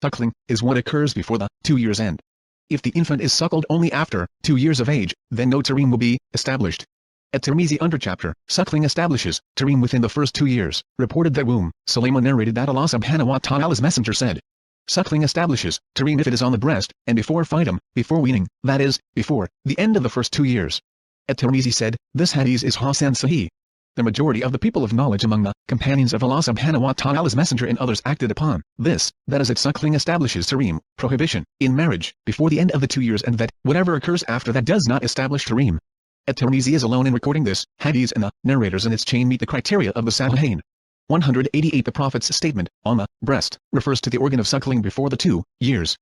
suckling, is what occurs before the 2 years end. If the infant is suckled only after 2 years of age, then no tareem will be established. At Tirmizi underchapter, suckling establishes tareem within the first 2 years, reported that Sulaiman narrated that Allah subhanahu wa ta'ala's messenger said, suckling establishes tareem if it is on the breast, and before fitum, before weaning, that is, before the end of the first 2 years. At Tirmizi said, this hadith is Hasan Sahih. The majority of the people of knowledge among the companions of Allah subhanahu wa ta'ala's messenger and others acted upon this, that is, that suckling establishes tareem, prohibition, in marriage, before the end of the 2 years, and that whatever occurs after that does not establish tareem. At-Tirmizi is alone in recording this hadith, and the narrators in its chain meet the criteria of the Sahihain. 188 The Prophet's statement, on the breast, refers to the organ of suckling before the 2 years.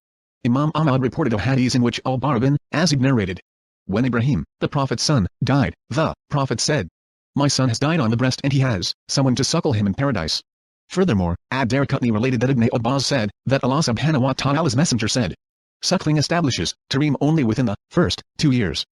Imam Ahmad reported a hadith in which Al-Bara bin Azib narrated, when Ibrahim, the Prophet's son, died, the Prophet said, my son has died on the breast and he has someone to suckle him in paradise. Furthermore, Ad-Darqutni related that Ibn Abbas said, that Allah subhanahu wa ta'ala's messenger said, suckling establishes tareem only within the first 2 years.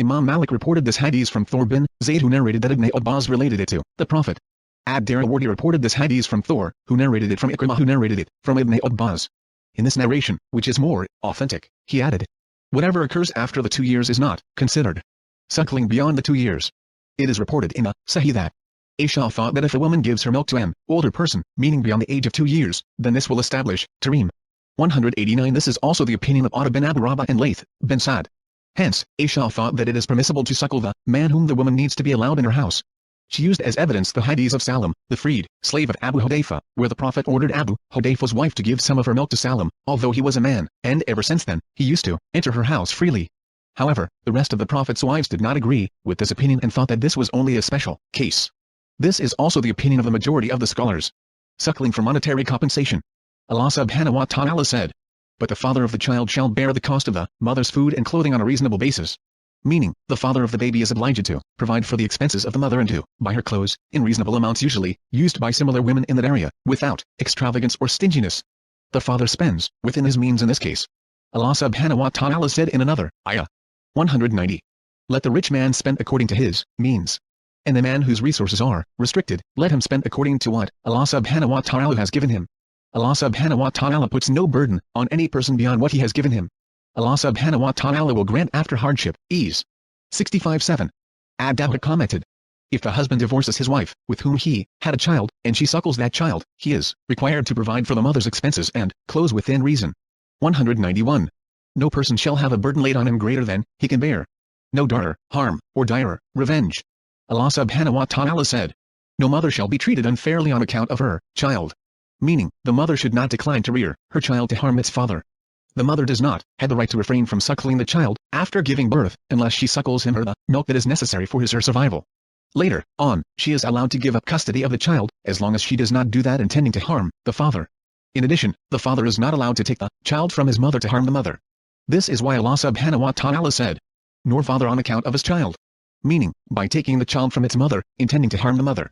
Imam Malik reported this hadith from Thor bin Zayd, who narrated that Ibn Abbas related it to the Prophet. Ad-Darawardi reported this hadith from Thor, who narrated it from Ikrimah, who narrated it from Ibn Abbas. In this narration, which is more authentic, he added, whatever occurs after the 2 years is not considered suckling beyond the 2 years. It is reported in the Sahih that Aisha thought that if a woman gives her milk to an older person, meaning beyond the age of 2 years, then this will establish tareem. 189 This is also the opinion of Atta bin Abu Rabah and Layth bin Sa'd. Hence, Aisha thought that it is permissible to suckle the man whom the woman needs to be allowed in her house. She used as evidence the hadith of Salam, the freed slave of Abu Hudayfa, where the Prophet ordered Abu Hudayfa's wife to give some of her milk to Salam, although he was a man, and ever since then, he used to enter her house freely. However, the rest of the Prophet's wives did not agree with this opinion and thought that this was only a special case. This is also the opinion of the majority of the scholars. Suckling for monetary compensation. Allah subhanahu wa ta'ala said, but the father of the child shall bear the cost of the mother's food and clothing on a reasonable basis. Meaning, the father of the baby is obliged to provide for the expenses of the mother and to buy her clothes, in reasonable amounts usually used by similar women in that area, without extravagance or stinginess. The father spends within his means in this case. Allah subhanahu wa ta'ala said in another ayah. 190. Let the rich man spend according to his means. And the man whose resources are restricted, let him spend according to what Allah subhanahu wa ta'ala has given him. Allah subhanahu wa ta'ala puts no burden on any person beyond what he has given him. Allah subhanahu wa ta'ala will grant after hardship, ease. 65-7. Ad-Dawud commented, if the husband divorces his wife, with whom he had a child, and she suckles that child, he is required to provide for the mother's expenses and clothes within reason. 191. No person shall have a burden laid on him greater than he can bear. No darar, harm, or dire, revenge. Allah subhanahu wa ta'ala said, no mother shall be treated unfairly on account of her child. Meaning, the mother should not decline to rear her child to harm its father. The mother does not have the right to refrain from suckling the child after giving birth, unless she suckles him or the milk that is necessary for his or her survival. Later on, she is allowed to give up custody of the child, as long as she does not do that intending to harm the father. In addition, the father is not allowed to take the child from his mother to harm the mother. This is why Allah subhanahu wa ta'ala said, nor father on account of his child. Meaning, by taking the child from its mother, intending to harm the mother.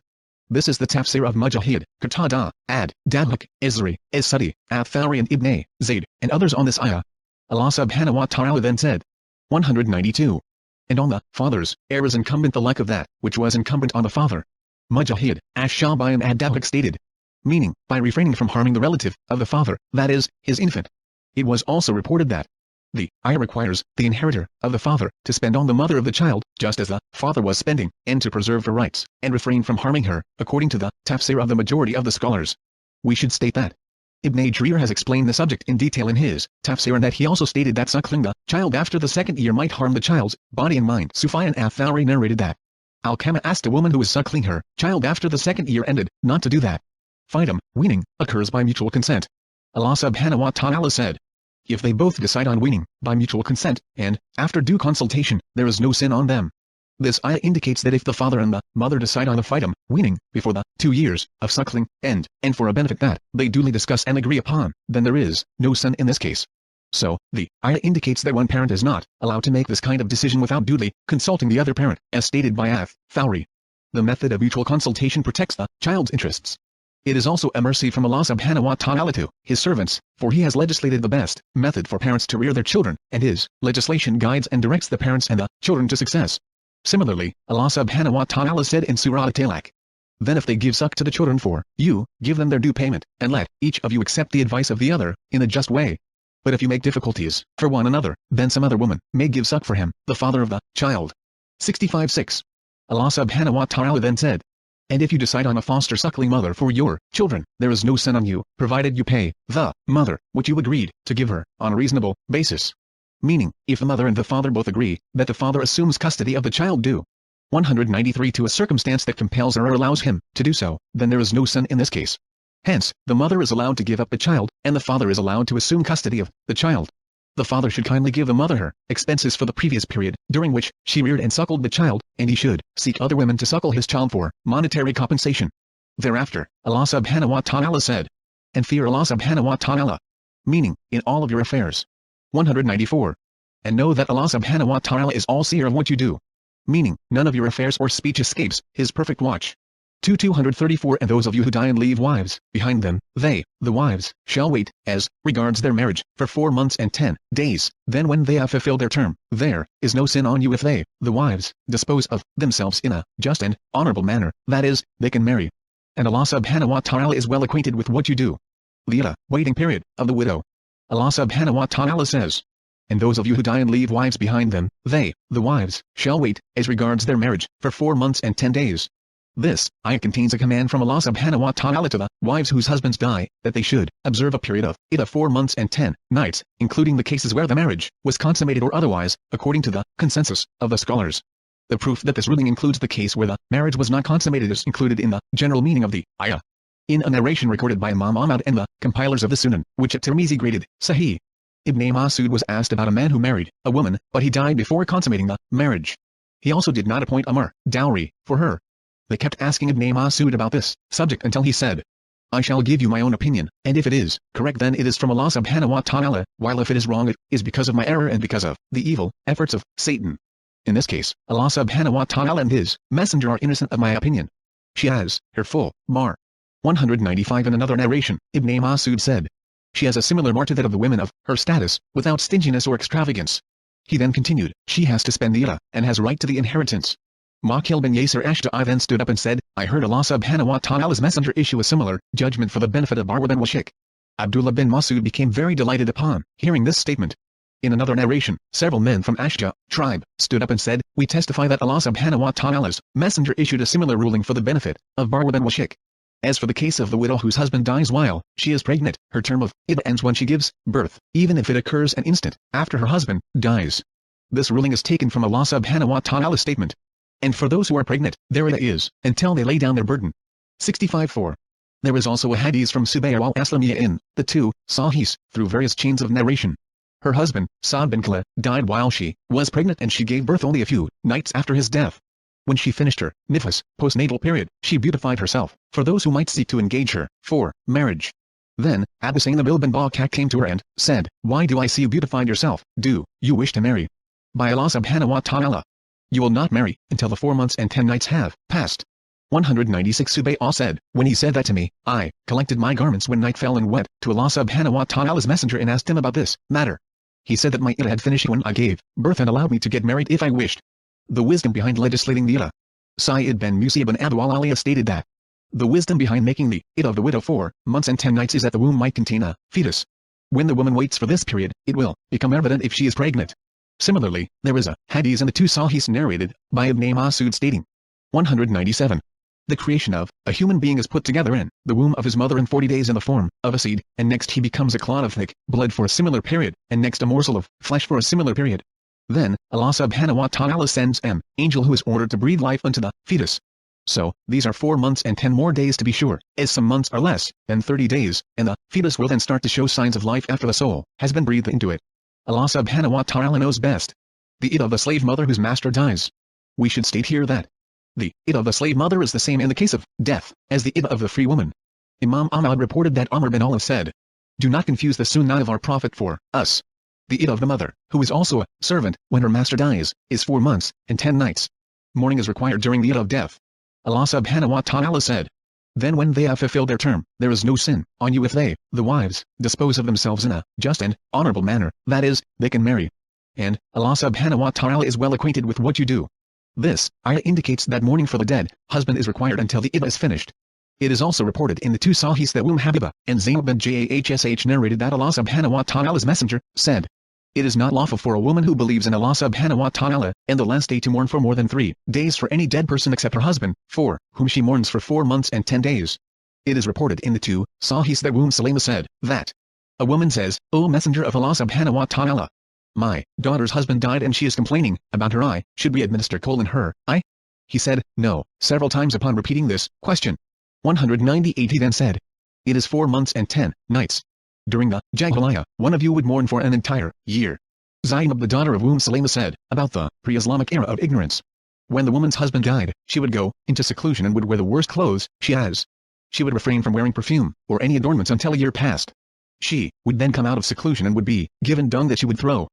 This is the tafsir of Mujahid, Qatada, Ad-Dawud, Izri, As-Sudi, Al-Thawri and Ibn Zayd, and others on this ayah. Allah subhanahu wa ta'ala then said, 192. And on the father's heir is incumbent the like of that which was incumbent on the father. Mujahid, Ash-Shabi and Ad-Dawud stated, meaning, by refraining from harming the relative of the father, that is, his infant. It was also reported that the ayah requires the inheritor of the father to spend on the mother of the child, just as the father was spending, and to preserve her rights, and refrain from harming her, according to the tafsir of the majority of the scholars. We should state that Ibn Jarir has explained the subject in detail in his tafsir, and that he also stated that suckling the child after the second year might harm the child's body and mind. Sufyan al-Thawri narrated that Al-Kama asked a woman who was suckling her child after the second year ended, not to do that. Fitum, weaning, occurs by mutual consent. Allah subhanahu wa ta'ala said, if they both decide on weaning, by mutual consent, and, after due consultation, there is no sin on them. This ayah indicates that if the father and the mother decide on the fitum, weaning, before the 2 years of suckling, and for a benefit that they duly discuss and agree upon, then there is no sin in this case. So, the ayah indicates that one parent is not allowed to make this kind of decision without duly consulting the other parent, as stated by Al-Thawri. The method of mutual consultation protects the child's interests. It is also a mercy from Allah subhanahu wa ta'ala to his servants, for he has legislated the best method for parents to rear their children, and his legislation guides and directs the parents and the children to success. Similarly, Allah subhanahu wa ta'ala said in Surah At-Talaq, Then if they give suck to the children for you, give them their due payment, and let each of you accept the advice of the other, in a just way. But if you make difficulties for one another, then some other woman may give suck for him, the father of the child. 65:6. Allah subhanahu wa ta'ala then said, and if you decide on a foster suckling mother for your children, there is no sin on you, provided you pay the mother what you agreed to give her, on a reasonable basis. Meaning, if the mother and the father both agree that the father assumes custody of the child due 193 to a circumstance that compels or allows him to do so, then there is no sin in this case. Hence, the mother is allowed to give up the child, and the father is allowed to assume custody of the child. The father should kindly give the mother her expenses for the previous period, during which she reared and suckled the child, and he should seek other women to suckle his child for monetary compensation. Thereafter, Allah subhanahu wa ta'ala said, and fear Allah subhanahu wa ta'ala. Meaning, in all of your affairs. 194. And know that Allah subhanahu wa ta'ala is all-seer of what you do. Meaning, none of your affairs or speech escapes His perfect watch. 234 And those of you who die and leave wives behind them, they, the wives, shall wait, as regards their marriage, for 4 months and 10 days, then when they have fulfilled their term, there is no sin on you if they, the wives, dispose of themselves in a just and honorable manner, that is, they can marry. And Allah subhanahu wa ta'ala is well acquainted with what you do. The waiting period of the widow. Allah subhanahu wa ta'ala says, and those of you who die and leave wives behind them, they, the wives, shall wait, as regards their marriage, for 4 months and 10 days. This ayah contains a command from Allah subhanahu wa ta'ala to the wives whose husbands die, that they should observe a period of 4 months and 10 nights, including the cases where the marriage was consummated or otherwise, according to the consensus of the scholars. The proof that this ruling includes the case where the marriage was not consummated is included in the general meaning of the ayah. In a narration recorded by Imam Ahmad and the compilers of the Sunan, which at-Tirmizi graded Sahih, Ibn Masud was asked about a man who married a woman, but he died before consummating the marriage. He also did not appoint a mahr, dowry, for her. They kept asking Ibn Masud about this subject until he said, I shall give you my own opinion, and if it is correct then it is from Allah subhanahu wa ta'ala, while if it is wrong it is because of my error and because of the evil efforts of Satan. In this case, Allah subhanahu wa ta'ala and His Messenger are innocent of my opinion. She has her full mahr. 195 In another narration, Ibn Masud said, she has a similar mahr to that of the women of her status, without stinginess or extravagance. He then continued, she has to spend the ida, and has right to the inheritance. Maqil bin Yasir Ashta'i then stood up and said, I heard Allah subhanahu wa ta'ala's messenger issue a similar judgment for the benefit of Barwad and Washik. Abdullah bin Masud became very delighted upon hearing this statement. In another narration, several men from Ashja tribe stood up and said, we testify that Allah subhanahu wa ta'ala's messenger issued a similar ruling for the benefit of Barwad and Washik. As for the case of the widow whose husband dies while she is pregnant, her term of iddah ends when she gives birth, even if it occurs an instant after her husband dies. This ruling is taken from Allah subhanahu wa ta'ala's statement. And for those who are pregnant, their iddah is, until they lay down their burden. 65:4. There is also a hadith from Subayya al-Aslamiyya in the 2 Sahihs, through various chains of narration. Her husband, Sa'd bin Kala, died while she was pregnant and she gave birth only a few nights after his death. When she finished her nifas, postnatal period, she beautified herself, for those who might seek to engage her for marriage. Then, Abu Zainab ibn Bakak came to her and said, why do I see you beautified yourself? Do you wish to marry? By Allah subhanahu wa ta'ala, you will not marry until the 4 months and 10 nights have passed. 196 Subayya said, when he said that to me, I collected my garments when night fell and went to Allah subhanahu wa ta'ala's messenger and asked him about this matter. He said that my iddah had finished when I gave birth and allowed me to get married if I wished. The wisdom behind legislating the iddah. Sayyid bin Musa ibn Abu al-Aliyah stated that the wisdom behind making the iddah of the widow 4 months and 10 nights is that the womb might contain a fetus. When the woman waits for this period, it will become evident if she is pregnant. Similarly, there is a hadith in the 2 Sahihs narrated by Ibn Masud stating 197. The creation of a human being is put together in the womb of his mother in 40 days in the form of a seed, and next he becomes a clot of thick blood for a similar period, and next a morsel of flesh for a similar period. Then, Allah subhanahu wa ta'ala sends an angel who is ordered to breathe life unto the fetus. So, these are 4 months and 10 more days to be sure, as some months are less than 30 days, and the fetus will then start to show signs of life after the soul has been breathed into it. Allah subhanahu wa ta'ala knows best. The iddah of the slave mother whose master dies. We should state here that the iddah of the slave mother is the same in the case of death as the iddah of the free woman. Imam Ahmad reported that Amr bin Olive said, do not confuse the sunnah of our Prophet for us. The iddah of the mother, who is also a servant, when her master dies, is 4 months and 10 nights. Mourning is required during the iddah of death. Allah subhanahu wa ta'ala said, then when they have fulfilled their term, there is no sin on you if they, the wives, dispose of themselves in a just and honorable manner, that is, they can marry. And Allah subhanahu wa ta'ala is well acquainted with what you do. This ayah indicates that mourning for the dead husband is required until the iddah is finished. It is also reported in the two Sahihs that Habiba and Zainab bin Jahsh narrated that Allah subhanahu wa ta'ala's messenger said, "It is not lawful for a woman who believes in Allah subhanahu wa ta'ala and the last day to mourn for more than 3 days for any dead person except her husband, for whom she mourns for 4 months and 10 days. It is reported in the two Sahihs that Salama said that a woman says, "O Messenger of Allah subhanahu wa ta'ala, my daughter's husband died and she is complaining about her eye, should we administer her eye?" He said, "No," several times upon repeating this question. 198 He then said, "It is 4 months and 10 nights. During the Jahiliyyah, one of you would mourn for an entire year." Zainab the daughter of Salama said, about the pre-Islamic era of ignorance. When the woman's husband died, she would go into seclusion and would wear the worst clothes she has. She would refrain from wearing perfume or any adornments until a year passed. She would then come out of seclusion and would be given dung that she would throw.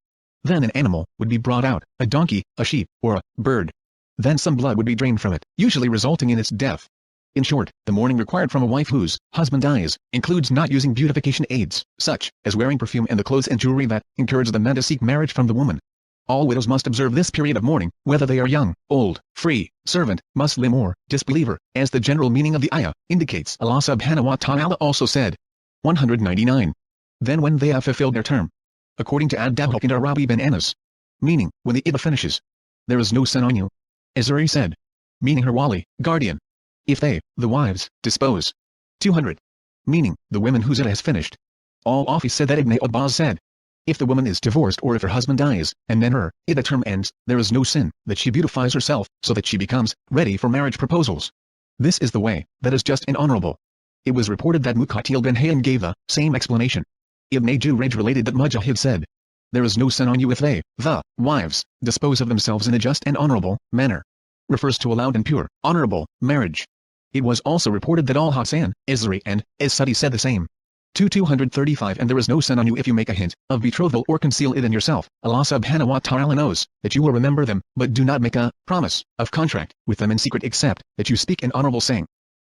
Then an animal would be brought out, a donkey, a sheep, or a bird. Then some blood would be drained from it, usually resulting in its death. In short, the mourning required from a wife whose husband dies includes not using beautification aids, such as wearing perfume and the clothes and jewelry that encourage the men to seek marriage from the woman. All widows must observe this period of mourning, whether they are young, old, free, servant, Muslim or disbeliever, as the general meaning of the ayah indicates. Allah subhanahu wa ta'ala also said, 199. Then when they have fulfilled their term, according to Ad-Dabhak and Arabi bin Anas, meaning, when the iddah finishes, there is no sin on you. Azari said, meaning her wali, guardian. If they, the wives, dispose. 200. Meaning, the women whose iddah has finished. Al-Afi said that Ibn Abbas said, if the woman is divorced or if her husband dies, and then her iddah term ends, there is no sin that she beautifies herself, so that she becomes ready for marriage proposals. This is the way that is just and honorable. It was reported that Muqatil bin Hayyan gave the same explanation. Ibn Jurayj related that Mujahid said, there is no sin on you if they, the wives, dispose of themselves in a just and honorable manner. Refers to a loud and pure, honorable marriage. It was also reported that Al-Hasan, Izri and As-Sudi said the same. 235 And there is no sin on you if you make a hint of betrothal or conceal it in yourself. Allah subhanahu wa ta'ala knows that you will remember them, but do not make a promise of contract with them in secret except that you speak an honorable saying.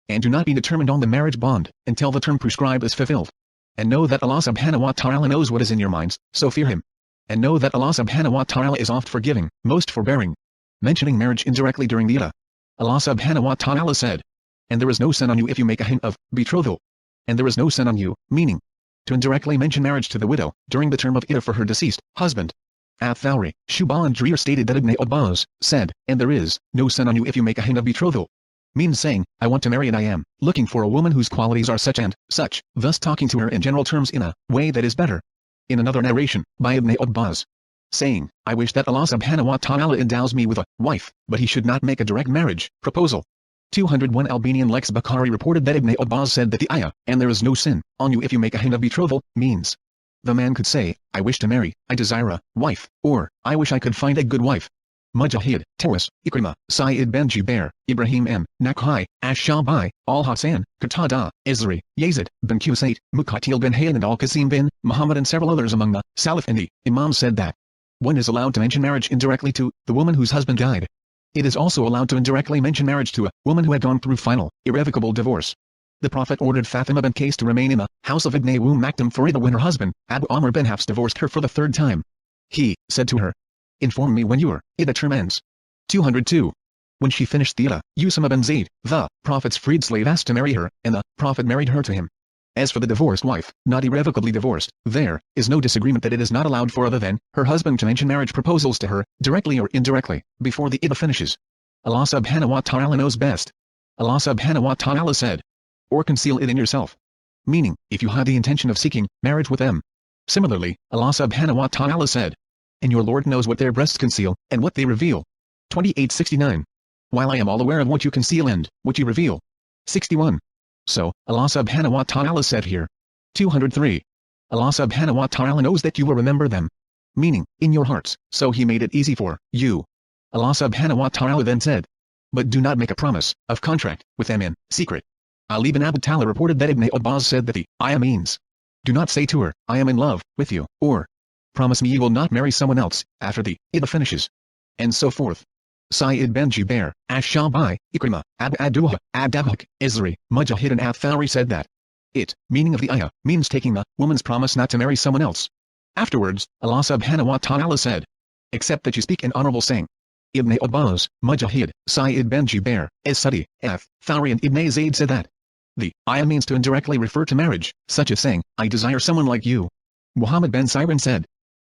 And do not be determined on the marriage bond until the term prescribed is fulfilled. And know that Allah subhanahu wa ta'ala knows what is in your minds, so fear Him. And know that Allah subhanahu wa ta'ala is oft forgiving, most forbearing. Mentioning marriage indirectly during the iddah. Allah subhanahu wa ta'ala said, and there is no sin on you if you make a hint of betrothal. And there is no sin on you, meaning, to indirectly mention marriage to the widow during the term of iddah for her deceased husband. Ath-Thawri, Shuba and Jarir stated that Ibn Abbas said, and there is no sin on you if you make a hint of betrothal. Means saying, I want to marry and I am looking for a woman whose qualities are such and such, thus talking to her in general terms in a way that is better. In another narration, by Ibn Abbas, saying, I wish that Allah subhanahu wa ta'ala endows me with a wife, but he should not make a direct marriage proposal. 201 Albanian Lex Baqarah reported that Ibn Abbas said that the ayah, and there is no sin on you if you make a hint of betrothal, means, the man could say, I wish to marry, I desire a wife, or, I wish I could find a good wife. Mujahid, Tawus, Ikrimah, Sa'id bin Jubair, Ibrahim M. Nakhai, Ash-Shabi, Al-Hasan, Qatada, Izri, Yazid, bin Qusayt, Muqatil bin Hayyan and Al-Qasim bin Muhammad and several others among the Salaf and the Imam said that one is allowed to mention marriage indirectly to the woman whose husband died. It is also allowed to indirectly mention marriage to a woman who had gone through final, irrevocable divorce. The Prophet ordered Fatima bint Qais to remain in the house of Ibn Maktum for iddah when her husband, Abu Amr bin Hafs divorced her for the 3rd time. He said to her, inform me when your iddah term ends. 202. When she finished the iddah, Usama bin Zayd, the Prophet's freed slave, asked to marry her, and the Prophet married her to him. As for the divorced wife, not irrevocably divorced, there is no disagreement that it is not allowed for other than her husband to mention marriage proposals to her, directly or indirectly, before the iddah finishes. Allah subhanahu wa ta'ala knows best. Allah subhanahu wa ta'ala said, or conceal it in yourself. Meaning, if you have the intention of seeking marriage with them. Similarly, Allah subhanahu wa ta'ala said, and your Lord knows what their breasts conceal, and what they reveal. 2869. While I am all aware of what you conceal and what you reveal. 61. So, Allah subhanahu wa ta'ala said here. 203. Allah subhanahu wa ta'ala knows that you will remember them. Meaning, in your hearts, so He made it easy for you. Allah subhanahu wa ta'ala then said, but do not make a promise of contract with them in secret. Ali bin Abi Talib reported that Ibn Abbas said that the ayah means, do not say to her, I am in love with you, or promise me you will not marry someone else after the iddah finishes. And so forth. Sa'id bin Jubair, Ash-Shabi, Ikrimah, Ad-Duha, Ad-Dabhak, Izri, Mujahid and Ath-Thawri said that it, meaning of the ayah, means taking the woman's promise not to marry someone else. Afterwards, Allah subhanahu wa ta'ala said, except that you speak an honorable saying. Ibn Abbas, Mujahid, Sa'id ben Jubair, As-Suddi, F. Thawri and Ibn Zayd said that the ayah means to indirectly refer to marriage, such as saying, I desire someone like you. Muhammad ben Sirin said,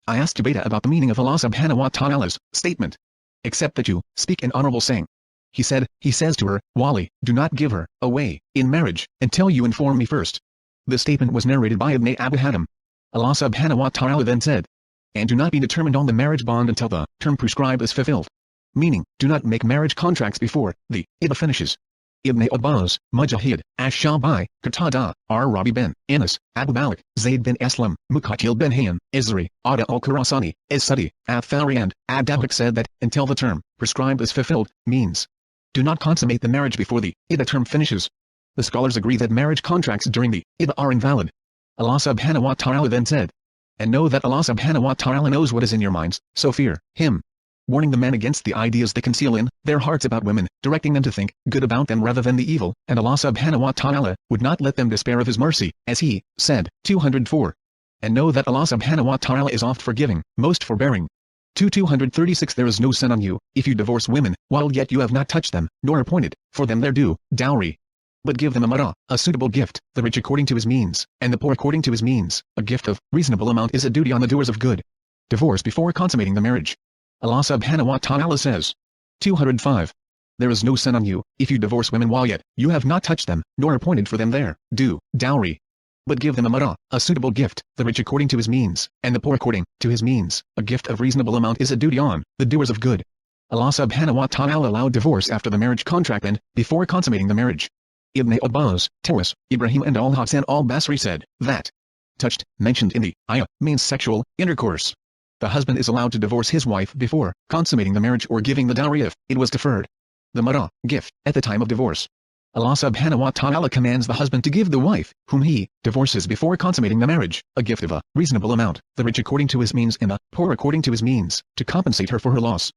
I asked Ubaydah about the meaning of Allah subhanahu wa ta'ala's statement. Except that you speak an honorable saying. He says to her, Wali, do not give her away in marriage until you inform me first. The statement was narrated by Ibn Abu Hatim. Allah subhanahu wa ta'ala then said, and do not be determined on the marriage bond until the term prescribed is fulfilled. Meaning, do not make marriage contracts before the iddah finishes. Ibn Abbas, Mujahid, Ash-Shabi, Qatada, Rabi bin Anas, Abu Malik, Zayd bin Aslam, Muqatil bin Hayyan, Izri, Ada al-Khurasani, As-Suddi, Ath-Thawri and Ad-Dawak said that, until the term prescribed is fulfilled, means do not consummate the marriage before the iddah term finishes. The scholars agree that marriage contracts during the iddah are invalid. Allah subhanahu wa ta'ala then said, and know that Allah subhanahu wa ta'ala knows what is in your minds, so fear Him. Warning the men against the ideas they conceal in their hearts about women, directing them to think good about them rather than the evil, and Allah subhanahu wa ta'ala would not let them despair of His mercy, as He said, 204. And know that Allah subhanahu wa ta'ala is oft forgiving, most forbearing. 236 There is no sin on you, if you divorce women, while yet you have not touched them, nor appointed for them their due dowry. But give them a marah, a suitable gift, the rich according to his means, and the poor according to his means. A gift of reasonable amount is a duty on the doers of good. Divorce before consummating the marriage. Allah subhanahu wa ta'ala says. 205. There is no sin on you, if you divorce women while yet you have not touched them, nor appointed for them their due dowry. But give them a marah, a suitable gift, the rich according to his means, and the poor according to his means. A gift of reasonable amount is a duty on the doers of good. Allah subhanahu wa ta'ala allowed divorce after the marriage contract and before consummating the marriage. Ibn Abbas, Tawus, Ibrahim and al-Hasan al-Basri said that touched, mentioned in the ayah, means sexual intercourse. The husband is allowed to divorce his wife before consummating the marriage or giving the dowry if it was deferred. The marah, gift, at the time of divorce. Allah subhanahu wa ta'ala commands the husband to give the wife, whom he divorces before consummating the marriage, a gift of a reasonable amount, the rich according to his means and the poor according to his means, to compensate her for her loss.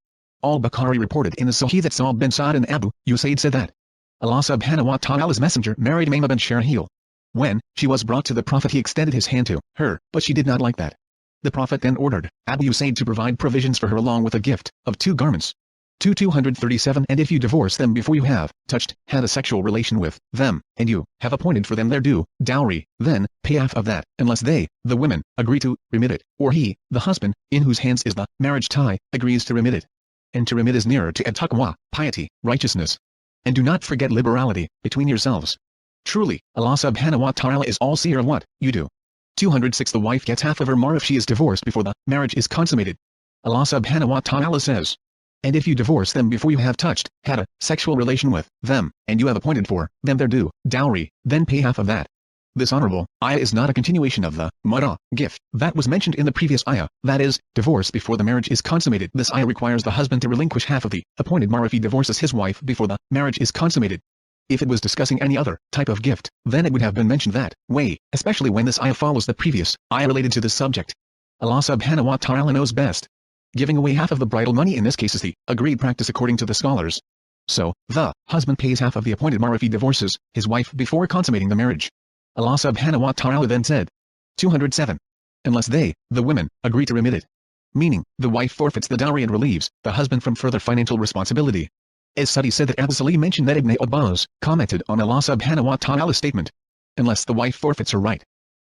Al-Bukhari reported in the Sahih that Sa'd bin Sa'd and Abu Usaid said that Allah subhanahu wa ta'ala's messenger married Maimah bin Sharahil. When she was brought to the Prophet he extended his hand to her, but she did not like that. The Prophet then ordered Abu Usaid to provide provisions for her along with a gift of 2 garments. 237 And if you divorce them before you have had a sexual relation with them, and you have appointed for them their due dowry, then pay half of that, unless they, the women, agree to remit it, or he, the husband, in whose hands is the marriage tie, agrees to remit it. And to remit is nearer to at-taqwa, piety, righteousness. And do not forget liberality between yourselves. Truly, Allah subhanahu wa ta'ala is all-seer of what you do. 206 The wife gets half of her mar if she is divorced before the marriage is consummated. Allah subhanahu wa ta'ala says, and if you divorce them before you have had a sexual relation with them, and you have appointed for them their due dowry, then pay half of that. This honorable ayah is not a continuation of the marah, gift, that was mentioned in the previous ayah, that is, divorce before the marriage is consummated. This ayah requires the husband to relinquish half of the appointed mar if he divorces his wife before the marriage is consummated. If it was discussing any other type of gift, then it would have been mentioned that way, especially when this ayah follows the previous ayah related to this subject. Allah subhanahu wa ta'ala knows best. Giving away half of the bridal money in this case is the agreed practice according to the scholars. So, the husband pays half of the appointed mar if he divorces his wife before consummating the marriage. Allah subhanahu wa ta'ala then said. 207. Unless they, the women, agree to remit it. Meaning, the wife forfeits the dowry and relieves the husband from further financial responsibility. As-Suddi said that Abu Salim mentioned that Ibn Abbas commented on Allah subhanahu wa ta'ala's statement. Unless the wife forfeits her right.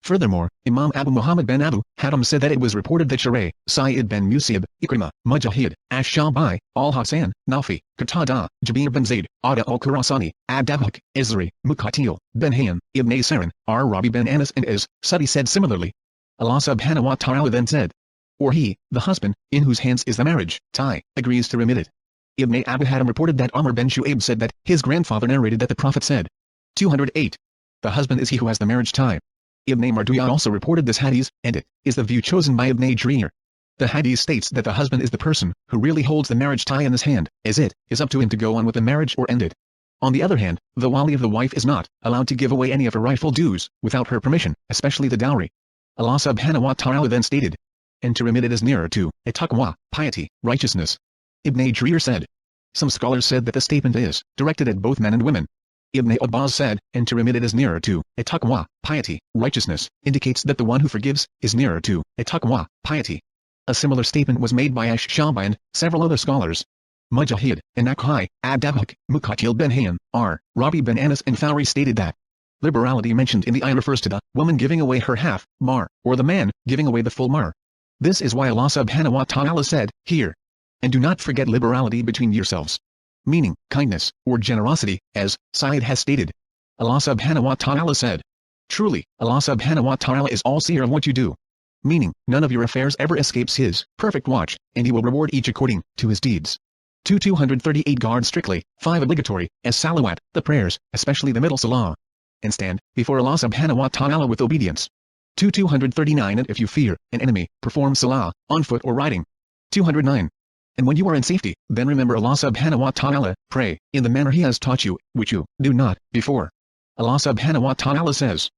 Furthermore, Imam Abu Muhammad bin Abu Hatim said that it was reported that Shurayh, Sa'id bin Musayyib, Ikrimah, Mujahid, Ash-Shabi, al-Hasan, Nafi, Qatada, Jabir bin Zayd, Ada al-Khurasani, Ad-Dawak, Izri, Muqatil, bin Hayyan, Ibn Sirin, Rabi bin Anas and As-Suddi said similarly. Allah subhanahu wa ta'ala then said, or he, the husband, in whose hands is the marriage tie, agrees to remit it. Ibn Abu Hatim reported that Amr bin Shu'aib said that his grandfather narrated that the Prophet said. 208. The husband is he who has the marriage tie. Ibn Marduya also reported this hadith, and it is the view chosen by Ibn Jarir. The hadith states that the husband is the person who really holds the marriage tie in his hand, as it is up to him to go on with the marriage or end it. On the other hand, the wali of the wife is not allowed to give away any of her rightful dues without her permission, especially the dowry. Allah subhanahu wa ta'ala then stated, and to remit it is nearer to at-taqwa, piety, righteousness. Ibn Jarir said. Some scholars said that the statement is directed at both men and women. Ibn Abbas said, and to remit it is nearer to at-taqwa, piety, righteousness, indicates that the one who forgives is nearer to at-taqwa, piety. A similar statement was made by Ash-Shabi and several other scholars. Mujahid, An-Nakhai, Ad-Dabhak, Muqatil ben Hayyan, R. Rabi ben Anas and Fawri stated that liberality mentioned in the ayah refers to the woman giving away her half, mar, or the man giving away the full mar. This is why Allah subhanahu wa ta'ala said, here. And do not forget liberality between yourselves. Meaning, kindness, or generosity, as Sa'id has stated. Allah subhanahu wa ta'ala said, truly, Allah subhanahu wa ta'ala is all-seer of what you do. Meaning, none of your affairs ever escapes His perfect watch, and He will reward each according to his deeds. 238 Guard strictly, 5 obligatory, as salawat, the prayers, especially the middle salah. And stand before Allah subhanahu wa ta'ala with obedience. 239 And if you fear an enemy, perform salah, on foot or riding. 209. And when you are in safety, then remember Allah subhanahu wa ta'ala, pray, in the manner He has taught you, which you do not before. Allah subhanahu wa ta'ala says,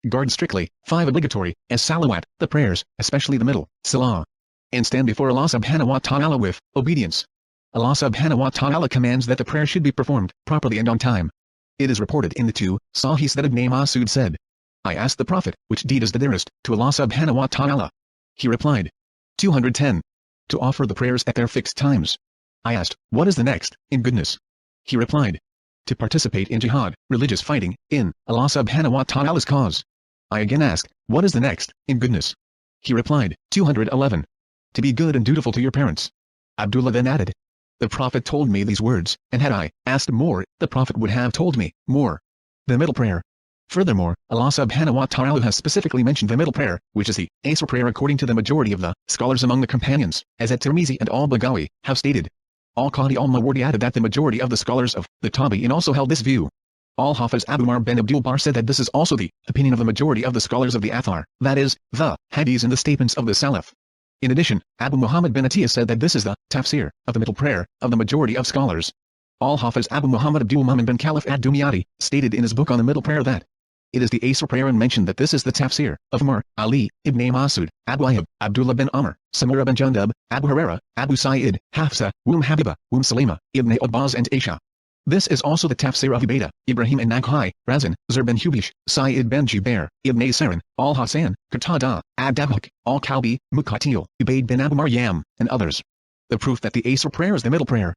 guard strictly, 5 obligatory, as salawat, the prayers, especially the middle salah. And stand before Allah subhanahu wa ta'ala with obedience. Allah subhanahu wa ta'ala commands that the prayer should be performed properly and on time. It is reported in the 2 Sahihs that Ibn Masud said, I asked the Prophet, which deed is the dearest to Allah subhanahu wa ta'ala? He replied, 210. To offer the prayers at their fixed times. I asked, what is the next, in goodness? He replied, to participate in jihad, religious fighting, in Allah subhanahu wa ta'ala's cause. I again asked, what is the next, in goodness? He replied, 211. To be good and dutiful to your parents. Abdullah then added, the Prophet told me these words, and had I asked more, the Prophet would have told me more. The middle prayer. Furthermore, Allah subhanahu wa ta'ala has specifically mentioned the middle prayer, which is the Asr prayer according to the majority of the scholars among the companions, as at-Tirmizi and al-Baghawi have stated. Al-Qadi al-Mawardi added that the majority of the scholars of the Tabi'in also held this view. Al-Hafiz Abu Umar bin Abdul Bar said that this is also the opinion of the majority of the scholars of the Athar, that is, the hadiths and the statements of the Salaf. In addition, Abu Muhammad bin Atiyah said that this is the tafsir of the middle prayer of the majority of scholars. Al-Hafiz Abu Muhammad Abdul Muhammad bin Khalif ad-Dumyati stated in his book on the middle prayer that it is the Asr prayer and mentioned that this is the tafsir of Umar, Ali, Ibn Masud, Abu Ayyub, Abdullah bin Amr, Samura bin Jundub, Abu Huraira, Abu Sa'id, Hafsa, Habiba, Salima, Ibn Abbas and Aisha. This is also the tafsir of Ubaydah, Ibrahim and Nakhai, Razan, Zur bin Hubish, Sa'id bin Jubair, Ibn Sarin, Al-Hasan, Qatada, Ad-Dabhak, Al-Kalbi, Muqatil, Ubayd bin Abu Maryam, and others. The proof that the Asr prayer is the middle prayer.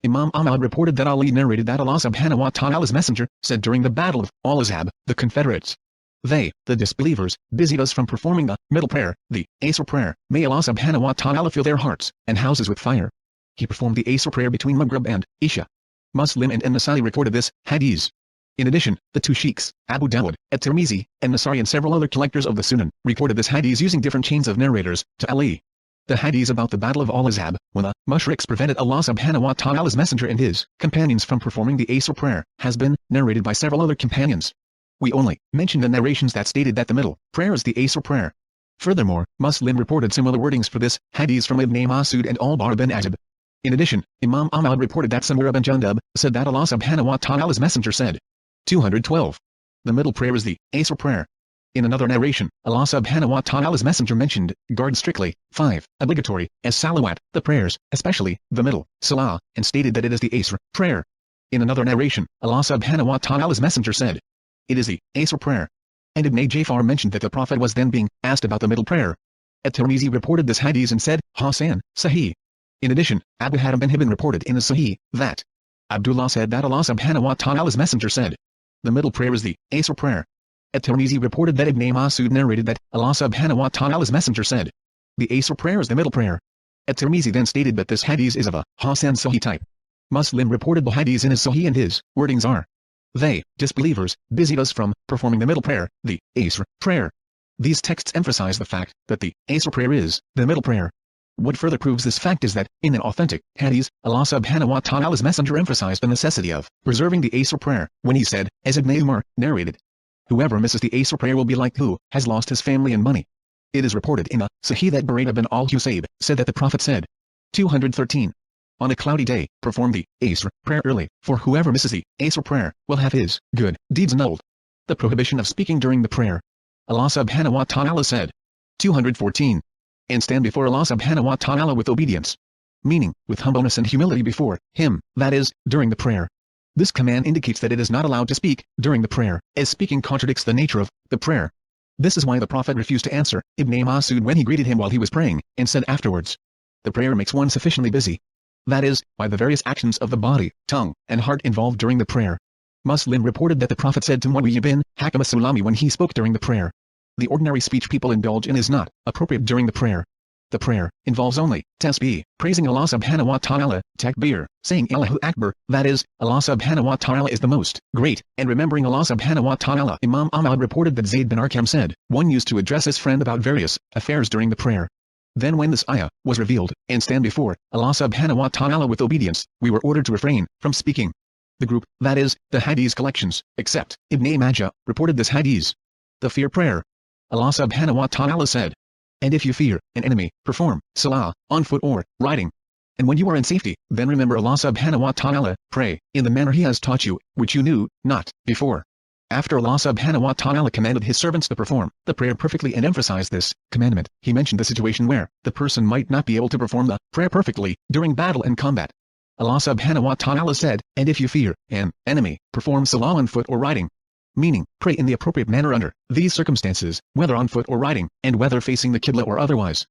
Imam Ahmad reported that Ali narrated that Allah subhanahu wa ta'ala's messenger said during the battle of Al-Ahzab, the Confederates. They, the disbelievers, busied us from performing the middle prayer, the Asr prayer. May Allah subhanahu wa ta'ala fill their hearts and houses with fire. He performed the Asr prayer between Maghrib and Isha. Muslim and An-Nasai recorded this hadith. In addition, the 2 sheikhs, Abu Dawud, at-Tirmizi, and Nasai and several other collectors of the Sunan, recorded this hadith using different chains of narrators, to Ali. The hadith about the battle of Al-Ahzab, when the mushriks prevented Allah subhanahu wa ta'ala's messenger and his companions from performing the Asr prayer, has been narrated by several other companions. We only mention the narrations that stated that the middle prayer is the Asr prayer. Furthermore, Muslim reported similar wordings for this hadith from Ibn Masud and Al-Bara bin Azib. In addition, Imam Ahmad reported that Samura bin Jundub said that Allah subhanahu wa ta'ala's messenger said. 212. The middle prayer is the Asr prayer. In another narration, Allah subhanahu wa ta'ala's messenger mentioned, guard strictly, 5, obligatory, as salawat, the prayers, especially, the middle, salah, and stated that it is the Asr prayer. In another narration, Allah subhanahu wa ta'ala's messenger said, it is the Asr prayer. And Ibn Jafar mentioned that the Prophet was then being asked about the middle prayer. At-Tirmizi reported this hadith and said, Hasan, Sahih. In addition, Abu Hatim bin Hibban reported in the Sahih, that Abdullah said that Allah subhanahu wa ta'ala's messenger said, the middle prayer is the Asr prayer. At-Tirmizi reported that Ibn Masud narrated that Allah subhanahu wa ta'ala's messenger said, the Asr prayer is the middle prayer. At-Tirmizi then stated that this hadith is of a Hasan Sahih type. Muslim reported the hadith in his Sahih and his wordings are, they, disbelievers, busied us from performing the middle prayer, the Asr prayer. These texts emphasize the fact that the Asr prayer is the middle prayer. What further proves this fact is that, in an authentic hadith, Allah subhanahu wa ta'ala's messenger emphasized the necessity of preserving the Asr prayer, when he said, as Ibn Umar narrated, whoever misses the Asr prayer will be like who has lost his family and money. It is reported in a Sahih that Burayda bin al-Husayb said that the Prophet said, 213. On a cloudy day, perform the Asr prayer early, for whoever misses the Asr prayer will have his good deeds annulled. The prohibition of speaking during the prayer. Allah subhanahu wa ta'ala said, 214. And stand before Allah subhanahu wa ta'ala with obedience. Meaning, with humbleness and humility before Him, that is, during the prayer. This command indicates that it is not allowed to speak during the prayer, as speaking contradicts the nature of the prayer. This is why the Prophet refused to answer Ibn Masud when he greeted him while he was praying, and said afterwards, the prayer makes one sufficiently busy. that is, by the various actions of the body, tongue, and heart involved during the prayer. Muslim reported that the Prophet said to Muawiyah bin Hakam as-Sulami when he spoke during the prayer, "The ordinary speech people indulge in is not appropriate during the prayer. The prayer involves only tasbih, praising Allah subhanahu wa ta'ala, takbir, saying Allahu Akbar, that is, Allah subhanahu wa ta'ala is the most great, and remembering Allah subhanahu wa ta'ala." Imam Ahmad reported that Zayd bin Arqam said, one used to address his friend about various affairs during the prayer. Then when this ayah was revealed, and stand before Allah subhanahu wa ta'ala with obedience, we were ordered to refrain from speaking. The group, that is, the hadith collections, except Ibn Majah, reported this hadith. The fear prayer. Allah subhanahu wa ta'ala said, "And if you fear an enemy, perform salah, on foot or riding. And when you are in safety, then remember Allah subhanahu wa ta'ala, pray, in the manner He has taught you, which you knew not before." After Allah subhanahu wa ta'ala commanded His servants to perform the prayer perfectly and emphasized this commandment, He mentioned the situation where the person might not be able to perform the prayer perfectly during battle and combat. Allah subhanahu wa ta'ala said, "And if you fear an enemy, perform salah on foot or riding." Meaning, pray in the appropriate manner under these circumstances, whether on foot or riding, and whether facing the Qibla or otherwise.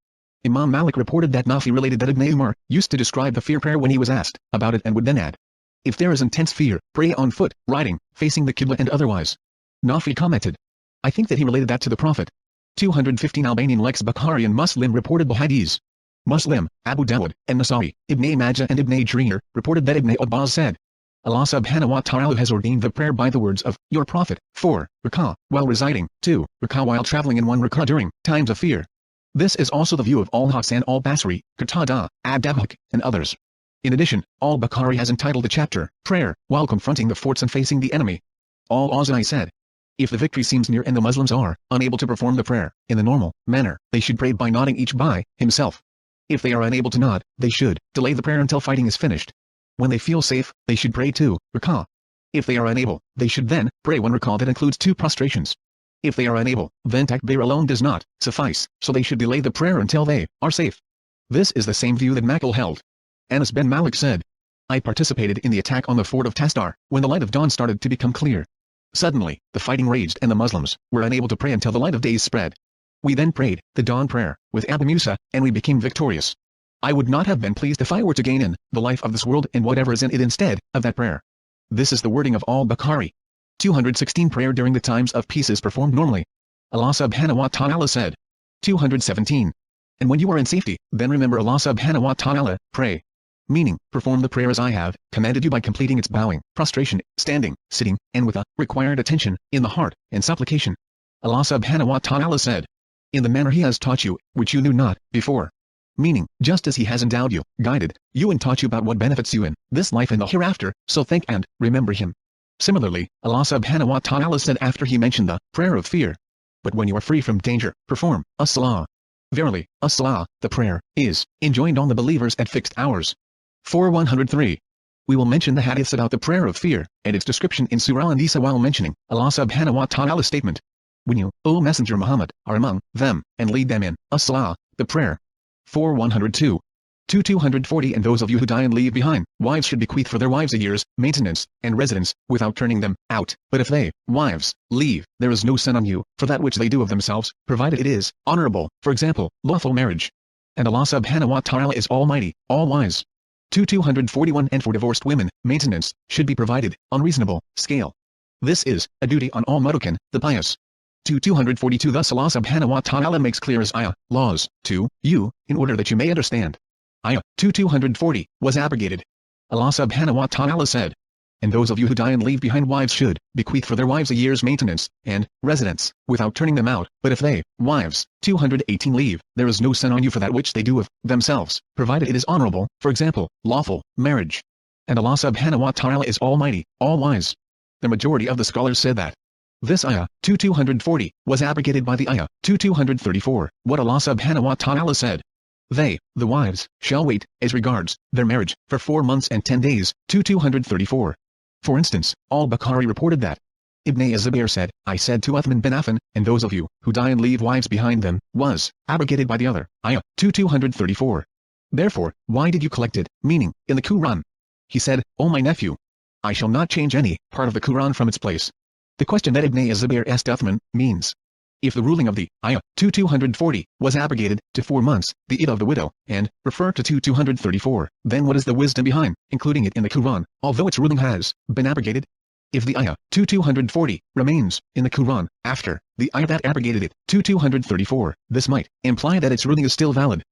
Imam Malik reported that Nafi related that Ibn Umar used to describe the fear prayer when he was asked about it and would then add, "If there is intense fear, pray on foot, riding, facing the Qibla and otherwise." Nafi commented, "I think that he related that to the Prophet." 215 Albanian Lex Bukhari and Muslim reported the hadith. Muslim, Abu Dawud, and Nasa'i, Ibn Majah and Ibn Jarir, reported that Ibn Abbas said, Allah subhanahu wa ta'ala has ordained the prayer by the words of your Prophet, 4 rak'ah while residing, 2 rak'ah while traveling and 1 rak'ah during times of fear. This is also the view of al-Hasan al-Basri, Qatada, Ad-Dabhak, and others. In addition, al-Bukhari has entitled the chapter, Prayer, while confronting the forts and facing the enemy. Al-Awza'i said, if the victory seems near and the Muslims are unable to perform the prayer in the normal manner, they should pray by nodding each by himself. If they are unable to nod, they should delay the prayer until fighting is finished. When they feel safe, they should pray 2 rak'ah. If they are unable, they should then pray 1 rak'ah that includes 2 prostrations. If they are unable, then takbir alone does not suffice, so they should delay the prayer until they are safe. This is the same view that Makil held. Anas bin Malik said, I participated in the attack on the fort of Tasdar, when the light of dawn started to become clear. Suddenly, the fighting raged and the Muslims were unable to pray until the light of day spread. We then prayed the dawn prayer with Abu Musa, and we became victorious. I would not have been pleased if I were to gain in the life of this world and whatever is in it instead of that prayer. This is the wording of al-Bukhari. 216 Prayer during the times of peace is performed normally. Allah subhanahu wa ta'ala said. 217. And when you are in safety, then remember Allah subhanahu wa ta'ala, pray. Meaning, perform the prayer as I have commanded you by completing its bowing, prostration, standing, sitting, and with a required attention in the heart and supplication. Allah subhanahu wa ta'ala said. In the manner He has taught you, which you knew not before. Meaning, just as He has endowed you, guided you and taught you about what benefits you in this life and the hereafter, so think and remember Him. Similarly, Allah subhanahu wa ta'ala said after He mentioned the prayer of fear. But when you are free from danger, perform as-salah. Verily, as-salah, the prayer, is enjoined on the believers at fixed hours. 4:103. We will mention the hadiths about the prayer of fear, and its description in Surah An-Nisa while mentioning Allah subhanahu wa ta'ala's statement. When you, O Messenger Muhammad, are among them, and lead them in as-salah, the prayer. 4:102. 2:240 And those of you who die and leave behind wives should bequeath for their wives a year's maintenance and residence, without turning them out. But if they, wives, leave, there is no sin on you, for that which they do of themselves, provided it is honorable, for example, lawful marriage. And Allah subhanahu wa ta'ala is almighty, all-wise. 2:241 And for divorced women, maintenance should be provided, on reasonable scale. This is a duty on all Muddakin, the pious. 2:242 Thus Allah subhanahu wa ta'ala makes clear His ayah, laws, to you, in order that you may understand. Ayah 2:240 was abrogated. Allah subhanahu wa ta'ala said, and those of you who die and leave behind wives should bequeath for their wives a year's maintenance and residence, without turning them out. But if they, wives, 218 leave, there is no sin on you for that which they do of themselves, provided it is honorable, for example, lawful marriage. And Allah subhanahu wa ta'ala is almighty, all-wise. The majority of the scholars said that this ayah 2:240 was abrogated by the ayah 2:234, what Allah subhanahu wa ta'ala said. They, the wives, shall wait, as regards their marriage, for 4 months and 10 days, 2:234. For instance, al-Bukhari reported that Ibn Zubayr said, I said to Uthman bin Affan, and those of you who die and leave wives behind them, was abrogated by the other ayah 2:234. Therefore, why did you collect it, meaning, in the Quran? He said, O my nephew, I shall not change any part of the Quran from its place. The question that Ibn Zubayr asked Uthman means, If the ruling of the ayah 240 was abrogated to 4 months, the iddah of the widow, and referred to 234, then what is the wisdom behind including it in the Quran, although its ruling has been abrogated? If the ayah 240 remains in the Quran after the ayah that abrogated it 234, this might imply that its ruling is still valid.